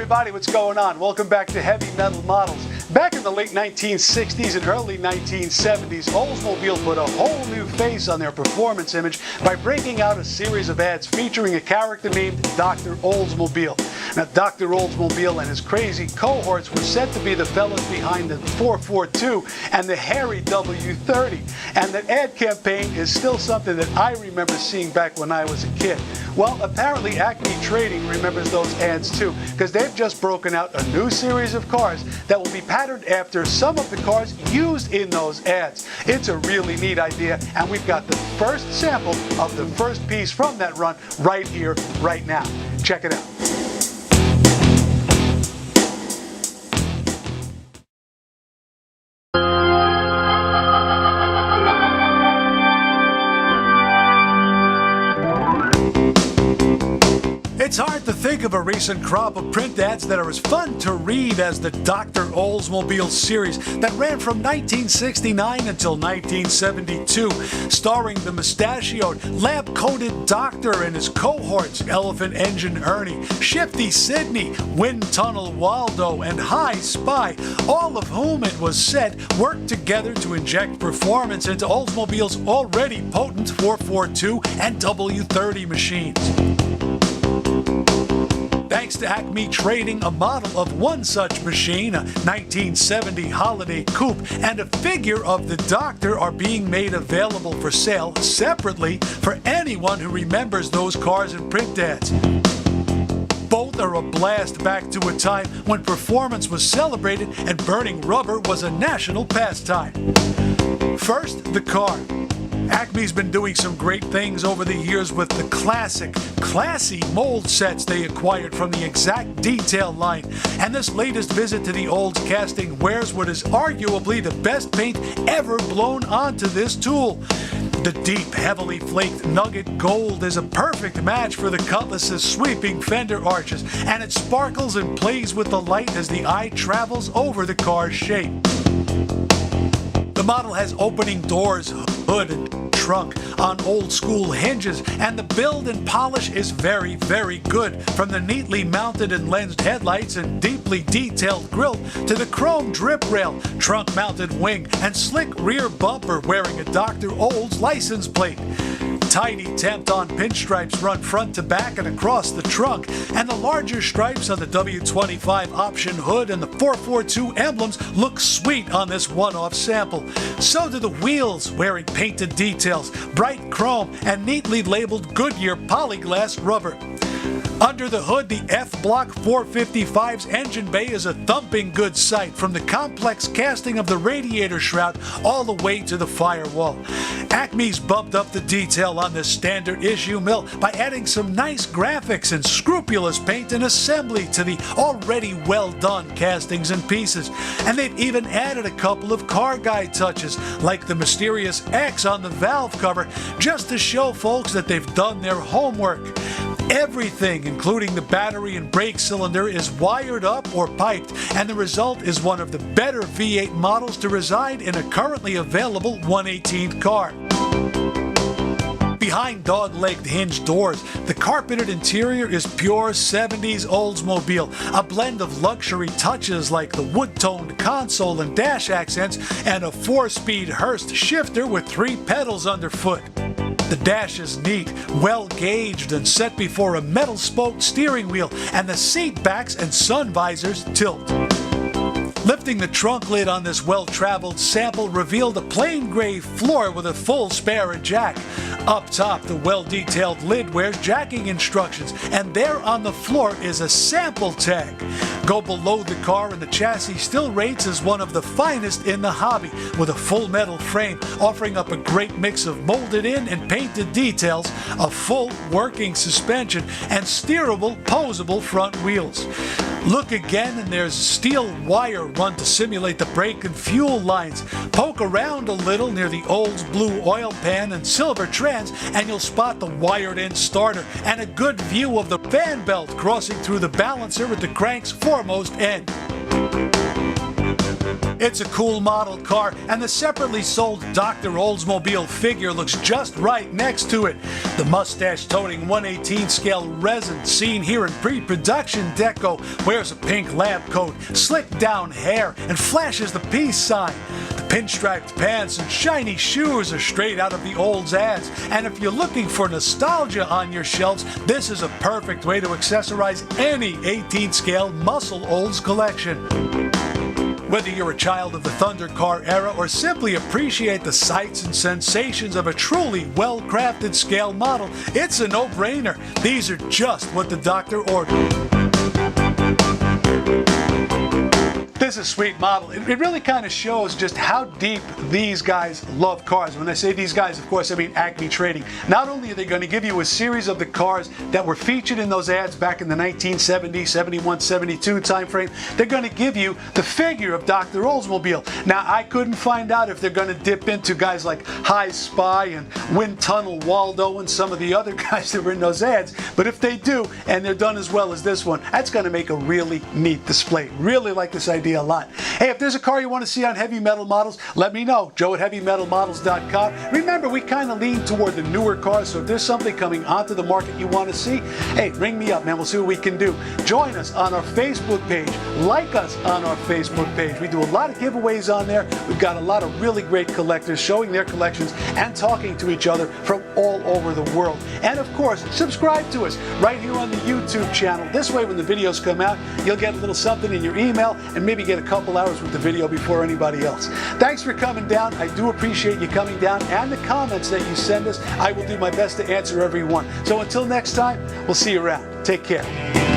everybody, what's going on? Welcome back to Heavy Metal Models. Back in the late 1960s and early 1970s, Oldsmobile put a whole new face on their performance image by breaking out a series of ads featuring a character named Dr. Oldsmobile. Now, Dr. Oldsmobile and his crazy cohorts were said to be the fellas behind the 442 and the Harry W30. And that ad campaign is still something that I remember seeing back when I was a kid. Well, apparently Acme Trading remembers those ads too, because they've just broken out a new series of cars that will be patterned after some of the cars used in those ads. It's a really neat idea, and we've got the first sample of the first piece from that run right here, right now. Check it out. It's hard to think of a recent crop of print ads that are as fun to read as the Dr. Oldsmobile series that ran from 1969 until 1972, starring the mustachioed, lab-coated doctor and his cohorts, Elephant Engine Ernie, Shifty Sidney, Wind Tunnel Waldo, and High Spy, all of whom, it was said, worked together to inject performance into Oldsmobile's already potent 442 and W30 machines. Thanks to Acme Trading, a model of one such machine, a 1970 Holiday Coupe, and a figure of the Doctor are being made available for sale separately for anyone who remembers those cars in print ads. Both are a blast back to a time when performance was celebrated and burning rubber was a national pastime. First, the car. Acme's been doing some great things over the years with the classy mold sets they acquired from the Exact Detail line, and this latest visit to the Olds casting wears what is arguably the best paint ever blown onto this tool. The deep, heavily flaked nugget gold is a perfect match for the Cutlass's sweeping fender arches, and it sparkles and plays with the light as the eye travels over the car's shape. The model has opening doors, hood, and trunk on old school hinges, and the build and polish is very, very good, from the neatly mounted and lensed headlights and deeply detailed grille to the chrome drip rail, trunk mounted wing, and slick rear bumper wearing a Dr. Olds license plate. Tidy tamped-on pinstripes run front to back and across the trunk, and the larger stripes on the W25 option hood and the 442 emblems look sweet on this one-off sample. So do the wheels, wearing painted details, bright chrome, and neatly labeled Goodyear polyglass rubber. Under the hood, the F-Block 455's engine bay is a thumping good sight, from the complex casting of the radiator shroud all the way to the firewall. Acme's bumped up the detail on this standard issue mill by adding some nice graphics and scrupulous paint and assembly to the already well done castings and pieces. And they've even added a couple of car guide touches, like the mysterious X on the valve cover, just to show folks that they've done their homework. Everything, including the battery and brake cylinder, is wired up or piped, and the result is one of the better V8 models to reside in a currently available 1/18th car. Behind dog-legged hinged doors, the carpeted interior is pure 70s Oldsmobile, a blend of luxury touches like the wood-toned console and dash accents, and a 4-speed Hurst shifter with 3 pedals underfoot. The dash is neat, well gauged, and set before a metal spoked steering wheel, and the seat backs and sun visors tilt. Lifting the trunk lid on this well-traveled sample revealed a plain gray floor with a full spare jack. Up top, the well-detailed lid wears jacking instructions, and there on the floor is a sample tag. Go below the car and the chassis still rates as one of the finest in the hobby, with a full metal frame offering up a great mix of molded in and painted details, a full working suspension, and steerable, posable front wheels. Look again and there's steel wire run to simulate the brake and fuel lines. Poke around a little near the Olds blue oil pan and silver trans and you'll spot the wired-in starter and a good view of the fan belt crossing through the balancer at the crank's foremost end. It's a cool model car, and the separately sold Dr. Oldsmobile figure looks just right next to it. The mustache-toting 1/18 scale resin seen here in pre-production deco wears a pink lab coat, slicked down hair, and flashes the peace sign. The pinstriped pants and shiny shoes are straight out of the Olds ads, and if you're looking for nostalgia on your shelves, this is a perfect way to accessorize any 18-scale muscle Olds collection. Whether you're a child of the Thunder Car era or simply appreciate the sights and sensations of a truly well-crafted scale model, it's a no-brainer. These are just what the doctor ordered. This is a sweet model. It really kind of shows just how deep these guys love cars. When I say these guys, of course, I mean Acme Trading. Not only are they going to give you a series of the cars that were featured in those ads back in the 1970, 71, 72 time frame, they're going to give you the figure of Dr. Oldsmobile. Now, I couldn't find out if they're going to dip into guys like High Spy and Wind Tunnel Waldo and some of the other guys that were in those ads, but if they do, and they're done as well as this one, that's going to make a really neat display. Really like this idea a lot. Hey, if there's a car you want to see on Heavy Metal Models, let me know. Joe at HeavyMetalModels.com. Remember, we kind of lean toward the newer cars, so if there's something coming onto the market you want to see, hey, ring me up, man. We'll see what we can do. Join us on our Facebook page. Like us on our Facebook page. We do a lot of giveaways on there. We've got a lot of really great collectors showing their collections and talking to each other from all over the world. And of course, subscribe to us right here on the YouTube channel. This way, when the videos come out, you'll get a little something in your email and maybe get a couple hours with the video before anybody else. Thanks for coming down. I do appreciate you coming down and the comments that you send us. I will do my best to answer every one. So until next time, we'll see you around. Take care.